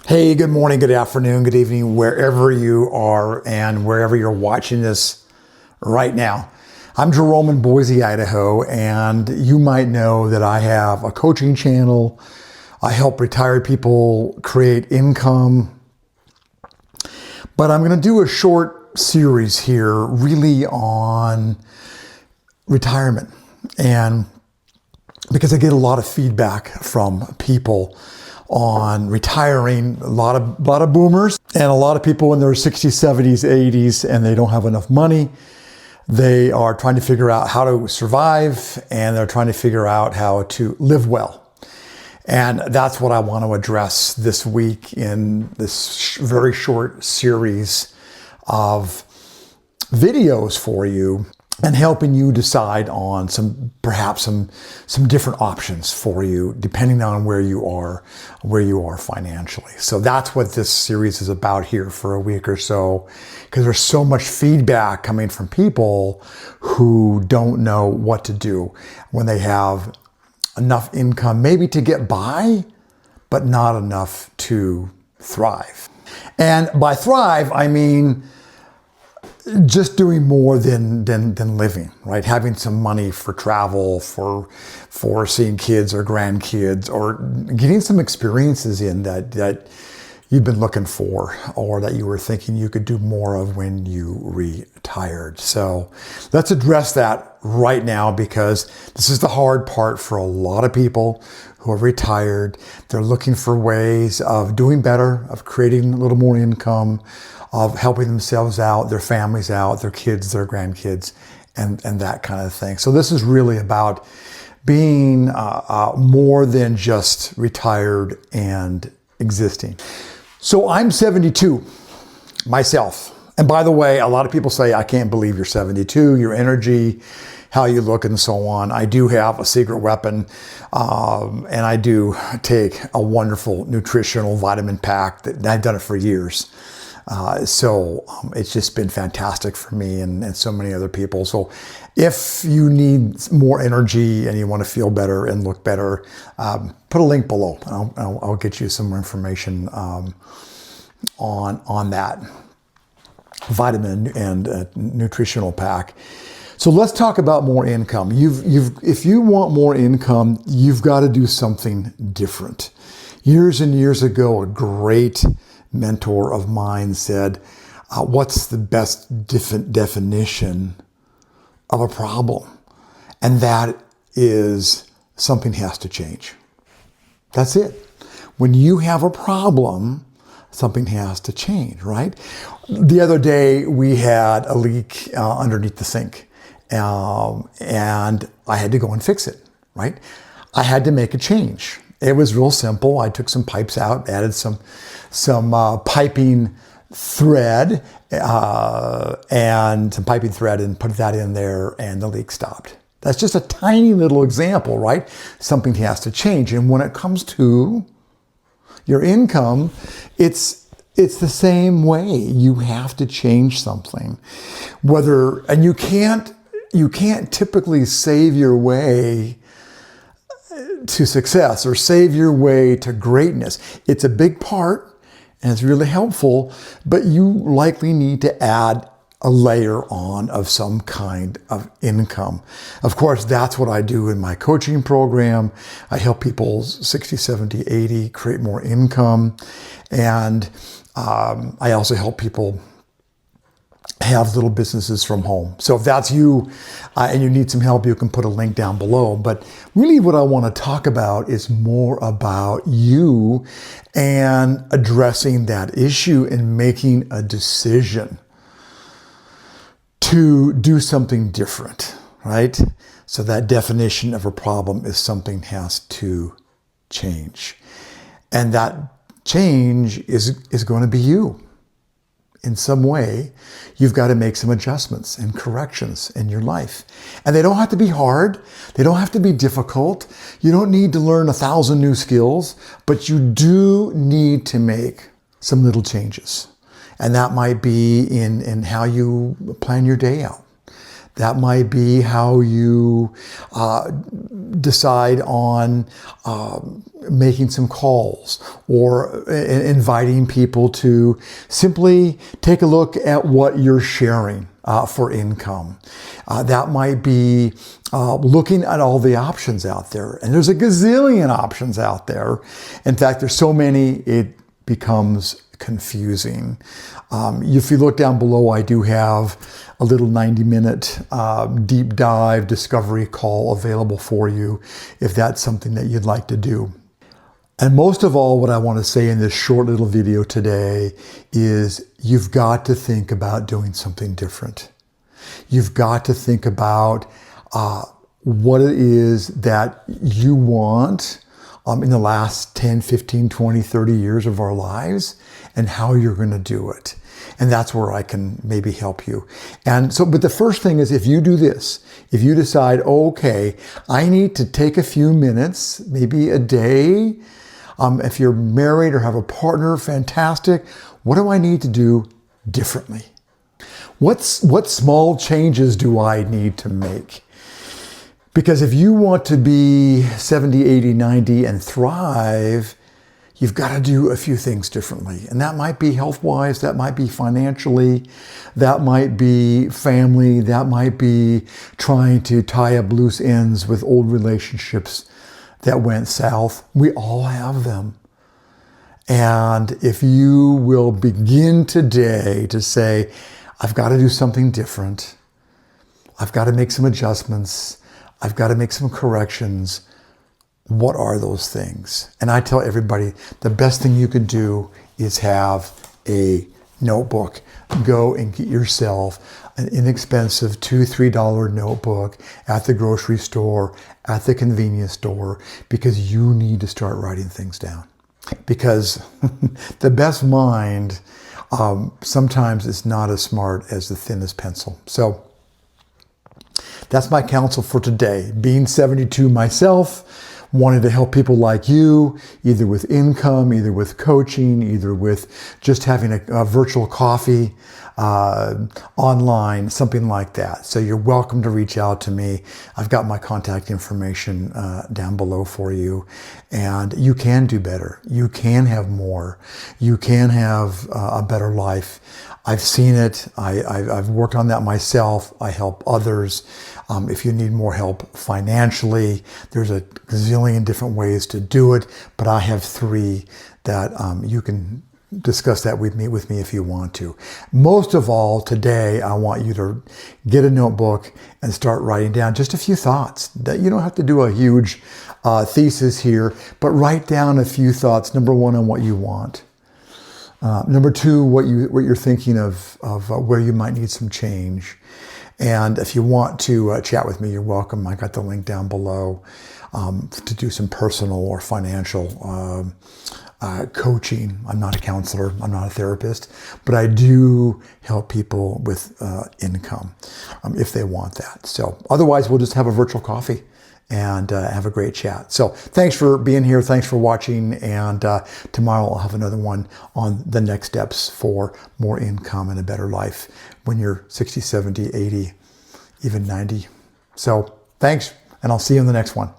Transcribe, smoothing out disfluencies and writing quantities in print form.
Hey, good morning, good afternoon, good evening, wherever you are and wherever you're watching this right now. I'm Jerome in Boise, Idaho, and you might know that I have a coaching channel. I help retired people create income. But I'm going to do a short series here really on retirement. And because I get a lot of feedback from people on retiring, a lot of boomers and a lot of people in their 60s, 70s, 80s, and they don't have enough money. They are trying to figure out how to survive, and they're trying to figure out how to live well. And that's what I want to address this week in this very short series of videos for you, and helping you decide on perhaps some different options for you, depending on where you are financially. So that's what this series is about here for a week or so, because there's so much feedback coming from people who don't know what to do when they have enough income, maybe to get by, but not enough to thrive. And by thrive, I mean just doing more than living, right? Having some money for travel, for seeing kids or grandkids, or getting some experiences in that you've been looking for, or that you were thinking you could do more of when you retired. So let's address that right now, because this is the hard part for a lot of people who are retired. They're looking for ways of doing better, of creating a little more income, of helping themselves out, their families out, their kids, their grandkids, and that kind of thing. So this is really about being more than just retired and existing. So I'm 72 myself. And by the way, a lot of people say, I can't believe you're 72, your energy, how you look, and so on. I do have a secret weapon, and I do take a wonderful nutritional vitamin pack that I've done it for years. So it's just been fantastic for me and so many other people. So if you need more energy and you want to feel better and look better, put a link below. I'll get you some more information on that vitamin and nutritional pack. So let's talk about more income. If you want more income, you've got to do something different. Years and years ago, a great mentor of mine said, what's the best definition of a problem? And that is, something has to change. That's it. When you have a problem, something has to change, right? The other day we had a leak underneath the sink, and I had to go and fix it, right? I had to make a change. It was real simple. I took some pipes out, added some piping thread and put that in there, and the leak stopped. That's just a tiny little example, right? Something has to change. And when it comes to your income, it's the same way. You have to change something. And you can't typically save your way to success or save your way to greatness. It's a big part and it's really helpful, but you likely need to add a layer on of some kind of income. Of course, that's what I do in my coaching program. I help people 60, 70, 80 create more income. And I also help people have little businesses from home. So if that's you and you need some help, you can put a link down below. But really what I want to talk about is more about you and addressing that issue and making a decision to do something different, right? So that definition of a problem is something has to change. And that change is going to be you. In some way, you've got to make some adjustments and corrections in your life. And they don't have to be hard. They don't have to be difficult. You don't need to learn 1,000 new skills, but you do need to make some little changes. And that might be in how you plan your day out. That might be how you decide on making some calls or inviting people to simply take a look at what you're sharing for income. That might be looking at all the options out there. And there's a gazillion options out there. In fact, there's so many, it becomes confusing. If you look down below, I do have a little 90-minute deep dive discovery call available for you if that's something that you'd like to do. And most of all, what I want to say in this short little video today is you've got to think about doing something different. You've got to think about what it is that you want in the last 10, 15, 20, 30 years of our lives and how you're going to do it. And that's where I can maybe help you. And so, but the first thing is if you do this, if you decide, okay, I need to take a few minutes, maybe a day. If you're married or have a partner, fantastic. What do I need to do differently? What small changes do I need to make? Because if you want to be 70, 80, 90 and thrive, you've got to do a few things differently. And that might be health-wise, that might be financially, that might be family, that might be trying to tie up loose ends with old relationships that went south. We all have them. And if you will begin today to say, I've got to do something different, I've got to make some adjustments, I've got to make some corrections, what are those things? And I tell everybody, the best thing you could do is have a notebook. Go and get yourself an inexpensive $2, $3 notebook at the grocery store, at the convenience store, because you need to start writing things down. Because the best mind sometimes is not as smart as the thinnest pencil. So that's my counsel for today. Being 72 myself, wanting to help people like you, either with income, either with coaching, either with just having a virtual coffee online, something like that. So you're welcome to reach out to me. I've got my contact information down below for you. And you can do better. You can have more. You can have a better life. I've seen it. I've worked on that myself. I help others. If you need more help financially, there's a gazillion different ways to do it, but I have 3 that you can discuss that with me if you want to. Most of all, today, I want you to get a notebook and start writing down just a few thoughts. That you don't have to do a huge thesis here, but write down a few thoughts. Number 1, on what you want. Number 2, what you're thinking of where you might need some change. And if you want to chat with me, you're welcome. I got the link down below to do some personal or financial coaching. I'm not a counselor. I'm not a therapist, but I do help people with income if they want that. So otherwise, we'll just have a virtual coffee and have a great chat. So thanks for being here. Thanks for watching. And tomorrow I'll have another one on the next steps for more income and a better life when you're 60, 70, 80, even 90. So thanks, and I'll see you in the next one.